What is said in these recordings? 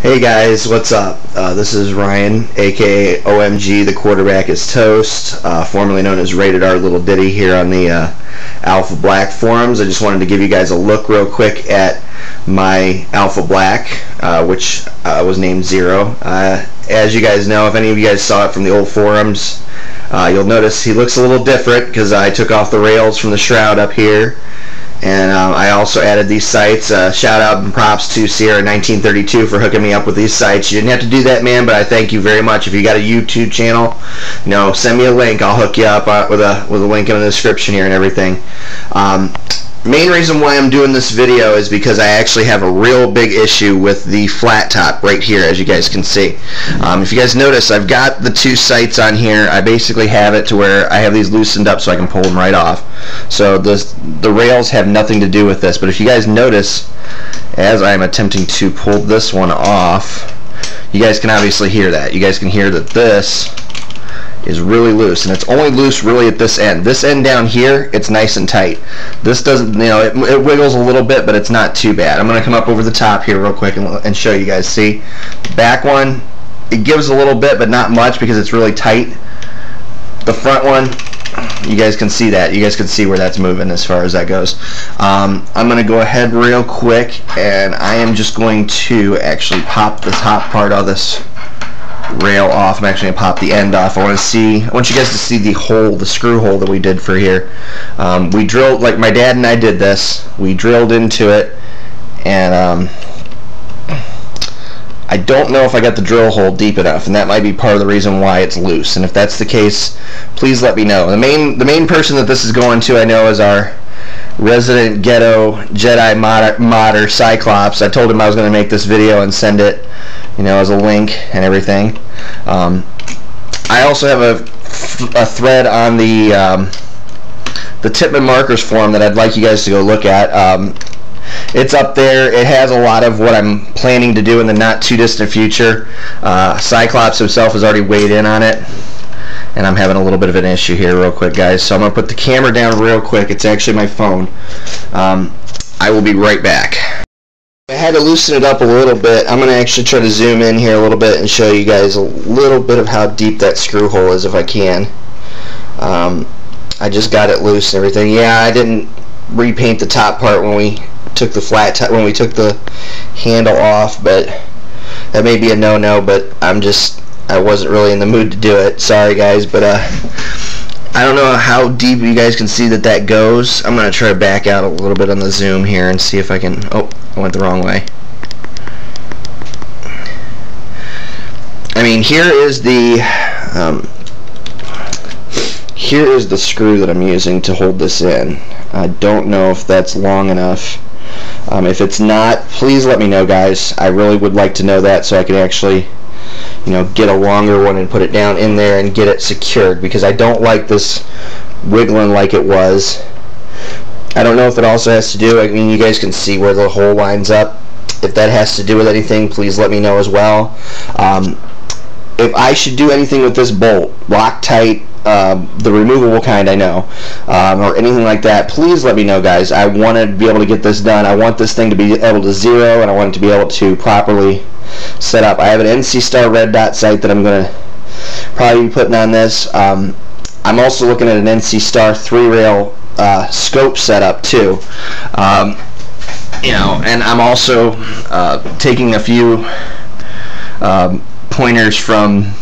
Hey guys, what's up? This is Ryan, aka OMG, the quarterback is toast, formerly known as Rated R Little Diddy here on the Alpha Black forums. I just wanted to give you guys a look real quick at my Alpha Black, which was named Zero. As you guys know, if any of you guys saw it from the old forums, you'll notice he looks a little different because I took off the rails from the shroud up here. And I also added these sights. Shout out and props to Sierra 1932 for hooking me up with these sights. You didn't have to do that, man, but I thank you very much. If you got a YouTube channel, send me a link. I'll hook you up with a link in the description here and everything. Main reason why I'm doing this video is because I actually have a real big issue with the flat top right here, as you guys can see. If you guys notice, I've got the two sights on here. I basically have it to where I have these loosened up so I can pull them right off. So the rails have nothing to do with this, but if you guys notice, as I'm attempting to pull this one off, you guys can obviously hear that. You guys can hear that this is really loose, and it's only loose really at this end. This end down here, it's nice and tight. This doesn't, it wiggles a little bit, but it's not too bad. I'm going to come up over the top here real quick and show you guys. See, back one, it gives a little bit, but not much because it's really tight. The front one, you guys can see that. You guys can see where that's moving as far as that goes. I'm going to go ahead real quick, and I am just going to actually pop the top part of this rail off. I'm actually going to pop the end off. I want you guys to see the hole, the screw hole that we did for here. We drilled, like my dad and I did this, we drilled into it, and I don't know if I got the drill hole deep enough, and that might be part of the reason why it's loose. And if that's the case, please let me know. The main person that this is going to, I know, is our resident ghetto Jedi modder Cyclops. I told him I was going to make this video and send it, as a link and everything. I also have a thread on the Tippmann Markers forum that I'd like you guys to go look at. It's up there. It has a lot of what I'm planning to do in the not too distant future. Cyclops himself has already weighed in on it, and I'm having a little bit of an issue here real quick, guys. So I'm going to put the camera down real quick. It's actually my phone. I will be right back. I had to loosen it up a little bit. I'm going to actually try to zoom in here a little bit and show you guys a little bit of how deep that screw hole is if I can. I just got it loose and everything. Yeah, I didn't repaint the top part when we took the when we took the handle off, but that may be a no-no, but I wasn't really in the mood to do it. Sorry guys, but I don't know how deep you guys can see that goes. I'm going to try to back out a little bit on the zoom here and see if I can... Oh, I went the wrong way. I mean, here is the screw that I'm using to hold this in. I don't know if that's long enough. If it's not, please let me know, guys. I really would like to know that so I can actually get a longer one and put it down in there and get it secured, because I don't like this wiggling like it was. I don't know if it also has to do, you guys can see where the hole lines up. If that has to do with anything, please let me know as well. If I should do anything with this bolt, Loctite, the removable kind, I know, or anything like that, please let me know, guys. I want to be able to get this done. I want this thing to be able to zero, and I want it to be able to properly set up. I have an NC Star red dot sight that I'm going to probably be putting on this. I'm also looking at an NC Star 3-rail scope setup too. And I'm also taking a few pointers from,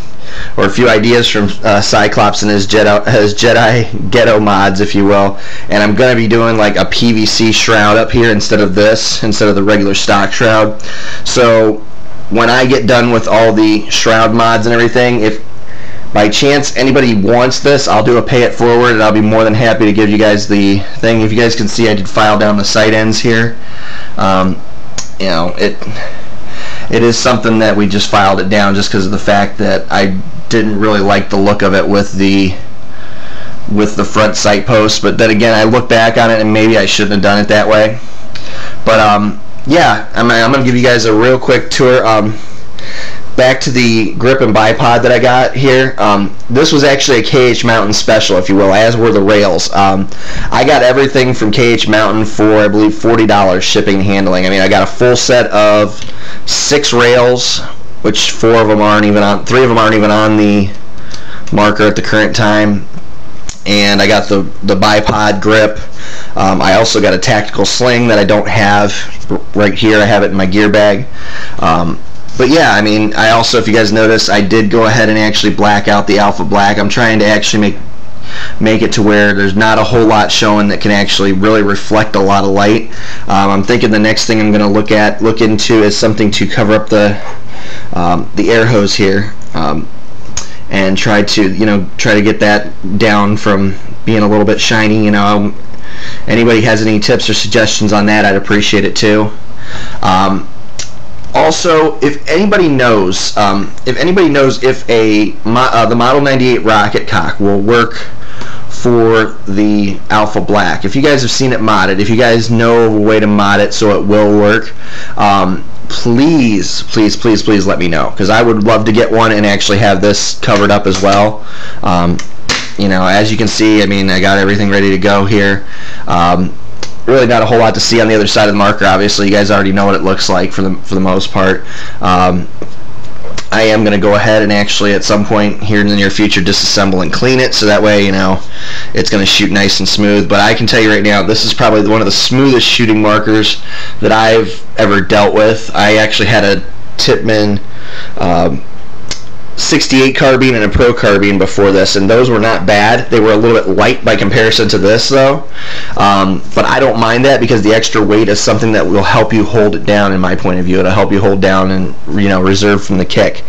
or a few ideas from Cyclops and his Jedi ghetto mods, if you will, and I'm going to be doing like a PVC shroud up here instead of the regular stock shroud. So when I get done with all the shroud mods and everything, if by chance anybody wants this, I'll do a pay it forward, and I'll be more than happy to give you guys the thing. If you guys can see, I did file down the sight ends here. It is something that we just filed it down just because of the fact that I didn't really like the look of it with the front sight post. But then again, I look back on it and maybe I shouldn't have done it that way. But yeah, I'm going to give you guys a real quick tour. Back to the grip and bipod that I got here. This was actually a KH Mountain special, if you will, as were the rails. I got everything from KH Mountain for, I believe, $40 shipping and handling. I mean, I got a full set of 6 rails, which 3 of them aren't even on the marker at the current time. And I got the bipod grip. I also got a tactical sling that I don't have right here. I have it in my gear bag. But yeah, I mean, I also, if you guys notice, I did go ahead and actually black out the Alpha Black. I'm trying to actually make it to where there's not a whole lot showing that can actually really reflect a lot of light. I'm thinking the next thing I'm going to look into is something to cover up the air hose here. And try to get that down from being a little bit shiny. Anybody has any tips or suggestions on that, I'd appreciate it too. Also, if anybody knows if the Model 98 rocket cock will work for the Alpha Black, if you guys have seen it modded, if you guys know a way to mod it so it will work, please let me know, because I would love to get one and actually have this covered up as well. As you can see, I mean, I got everything ready to go here. Really not a whole lot to see on the other side of the marker. Obviously, you guys already know what it looks like for the most part. I am going to go ahead and actually at some point here in the near future disassemble and clean it, so that way it's going to shoot nice and smooth. But I can tell you right now, this is probably one of the smoothest shooting markers that I've ever dealt with. I actually had a Tippmann 68 carbine and a Pro carbine before this, and those were not bad. They were a little bit light by comparison to this though, but I don't mind that, because the extra weight is something that will help you hold it down. In my point of view, it'll help you hold down and reserve from the kick.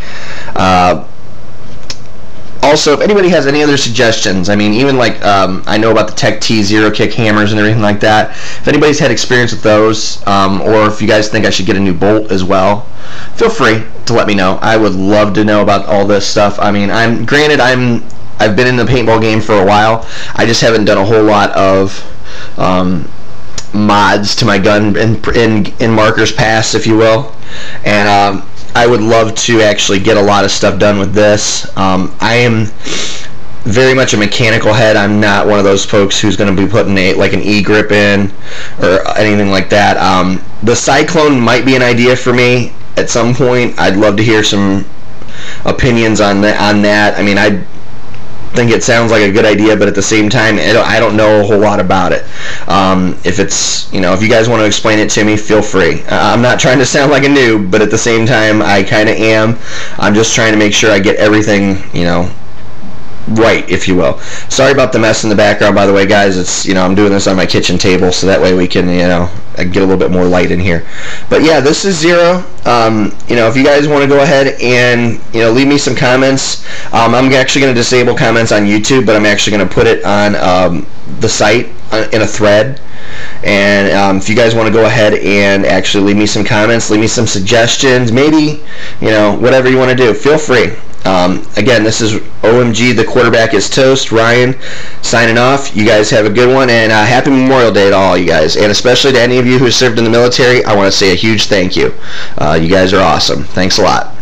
Also, if anybody has any other suggestions, I mean, even like I know about the Tech T Zero Kick hammers and everything like that. If anybody's had experience with those, or if you guys think I should get a new bolt as well, feel free to let me know. I would love to know about all this stuff. I mean, I've been in the paintball game for a while. I just haven't done a whole lot of mods to my gun in Marker's Pass, if you will, and I would love to actually get a lot of stuff done with this. I am very much a mechanical head. I'm not one of those folks who's going to be putting an e-grip in or anything like that. The Cyclone might be an idea for me at some point. I'd love to hear some opinions on that. I mean, I think it sounds like a good idea, but at the same time, I don't know a whole lot about it. If it's, if you guys want to explain it to me, feel free. I'm not trying to sound like a noob, but at the same time, I kind of am. I'm just trying to make sure I get everything, right, if you will. Sorry about the mess in the background, by the way, guys. It's, I'm doing this on my kitchen table, so that way we can, get a little bit more light in here. But yeah, this is Zero. If you guys want to go ahead and, leave me some comments. I'm actually going to disable comments on YouTube, but I'm actually going to put it on the site in a thread. And if you guys want to go ahead and actually leave me some comments, leave me some suggestions, maybe, whatever you want to do, feel free. Again, this is OMG, the quarterback is toast. Ryan signing off. You guys have a good one, and happy Memorial Day to all you guys, and especially to any of you who served in the military. I want to say a huge thank you. You guys are awesome. Thanks a lot.